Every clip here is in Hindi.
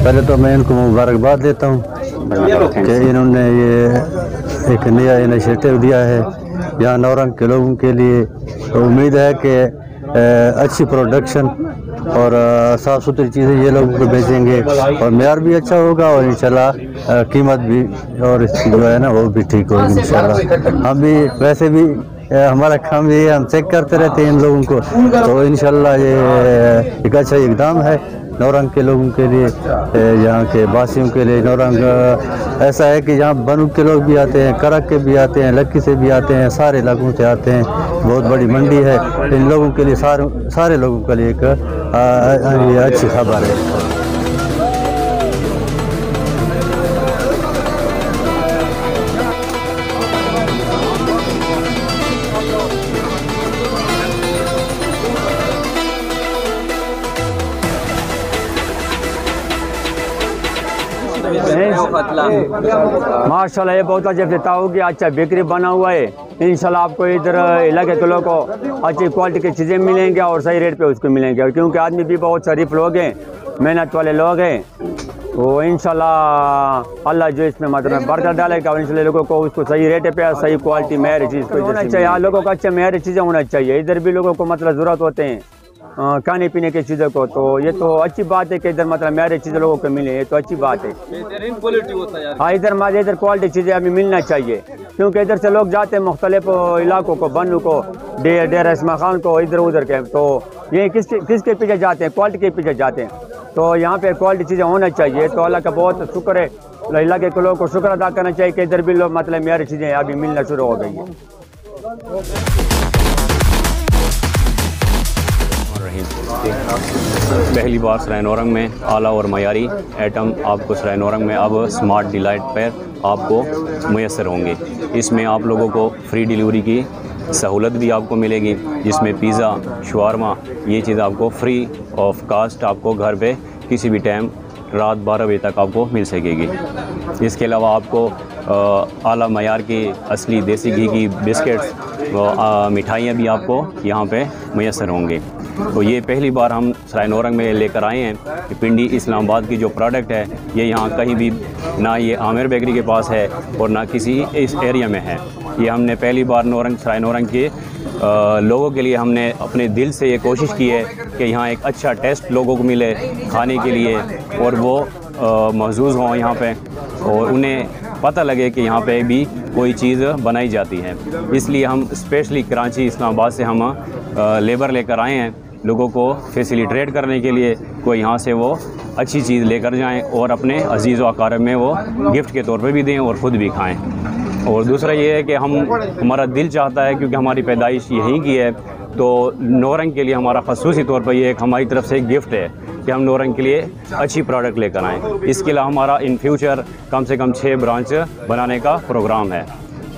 पहले तो मैं इनको मुबारकबाद देता हूँ कि इन्होंने ये एक नया इनिशिएटिव दिया है यहाँ नौरंग के लोगों के लिए। तो उम्मीद है कि अच्छी प्रोडक्शन और साफ़ सुथरी चीज़ें ये लोगों को बेचेंगे और मेयार भी अच्छा होगा और इंशाल्लाह कीमत भी और इसकी जो है ना वो भी ठीक होगी इंशाल्लाह। हम भी वैसे भी हमारा काम ये हम चेक करते रहते हैं इन लोगों को, तो इंशाल्लाह ये एक अच्छा इकदाम है नौरंग के लोगों के लिए, यहाँ के वासियों के लिए। नौरंग ऐसा है कि यहाँ बनू के लोग भी आते हैं, करक के भी आते हैं, लक्की से भी आते हैं, सारे इलाकों से आते हैं। बहुत बड़ी मंडी है इन लोगों के लिए, सारे लोगों के लिए एक ये अच्छी खबर है। माशाल्लाह ये बहुत अच्छा इफ्तिताह हो गया, अच्छा बेकरी बना हुआ है। इंशाल्लाह आपको इधर इलाके के लोगों को अच्छी क्वालिटी की चीज़ें मिलेंगी और सही रेट पे उसको मिलेंगे, क्योंकि आदमी भी बहुत शरीफ लोग हैं, मेहनत वाले लोग हैं। तो इंशाल्लाह अल्लाह जो इसमें मतलब बरकत डालेगा और इंशाल्लाह लोगों को उसको सही रेट पे सही क्वालिटी मेहरी चीज़ को होना चाहिए। लोगों को अच्छा मेहरी चीज़ें होना चाहिए। इधर भी लोगों को मतलब ज़रूरत होते हैं खाने पीने की चीज़ों को, तो ये तो अच्छी बात है कि इधर मतलब मेहरी चीज़ें लोगों को मिले, ये तो अच्छी बात है। हाँ इधर क्वालिटी चीज़ें अभी मिलना चाहिए, क्योंकि इधर से लोग जाते हैं मुख्तलिफ इलाकों को, बनू को, डेरा इस्माइल खान को, इधर उधर के, तो ये किसके पीछे जाते हैं? क्वालिटी के पीछे जाते हैं। तो यहाँ पे क्वालिटी चीज़ें होना चाहिए। तो अल्लाह का बहुत शुक्र है, इलाके के लोगों को शुक्र अदा करना चाहिए कि इधर भी लोग मतलब मेहरी चीज़ें अभी मिलना शुरू हो गई है। पहली बार सराय नौरंग में आला और मयारी आइटम आपको सराय नौरंग में अब स्मार्ट डिलाइट पर आपको मुयस्सर होंगे। इसमें आप लोगों को फ्री डिलीवरी की सहूलत भी आपको मिलेगी, जिसमें पिज़्ज़ा, शवारमा ये चीज़ आपको फ्री ऑफ कास्ट आपको घर पे किसी भी टाइम रात 12 बजे तक आपको मिल सकेगी। इसके अलावा आपको आला मयार की असली देसी घी की बिस्किट्स मिठाइयाँ भी आपको यहाँ पे मुयस्सर होंगे। तो ये पहली बार हम सराय नौरंग में लेकर आए हैं कि पिंडी इस्लामाबाद की जो प्रोडक्ट है ये यहाँ कहीं भी ना ये आमिर बेकरी के पास है और ना किसी इस एरिया में है। ये हमने पहली बार सराय नौरंग के लोगों के लिए हमने अपने दिल से ये कोशिश की है कि यहाँ एक अच्छा टेस्ट लोगों को मिले खाने के लिए और वो महसूस हों यहाँ पे और उन्हें पता लगे कि यहाँ पे भी कोई चीज़ बनाई जाती है। इसलिए हम स्पेशली कराची इस्लामाबाद से हम लेबर लेकर आए हैं लोगों को फैसिलिटेट करने के लिए, कोई यहाँ से वो अच्छी चीज़ लेकर जाएं और अपने अजीज़ व अकारब में वो गिफ्ट के तौर पे भी दें और ख़ुद भी खाएं। और दूसरा ये है कि हमारा दिल चाहता है, क्योंकि हमारी पैदाइश यहीं की है, तो नौरंग के लिए हमारा ख़ुसूसी तौर पर ये एक हमारी तरफ से एक गिफ्ट है कि हम नौरंग के लिए अच्छी प्रोडक्ट लेकर आएँ। इसके अलावा हमारा इन फ्यूचर कम से कम 6 ब्रांच बनाने का प्रोग्राम है।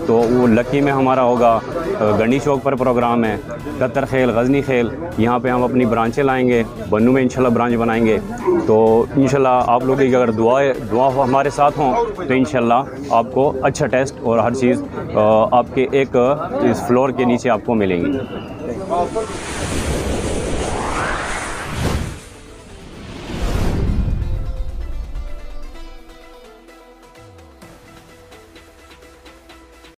तो वो लक्की में हमारा होगा, गंडी चौक पर प्रोग्राम है, कतर खेल, गजनी खेल, यहाँ पे हम अपनी ब्रांचें लाएंगे, बनू में इंशाल्लाह ब्रांच बनाएंगे। तो इंशाल्लाह आप लोगों की अगर दुआ हमारे साथ हों तो इंशाल्लाह आपको अच्छा टेस्ट और हर चीज़ आपके एक इस फ्लोर के नीचे आपको मिलेंगी।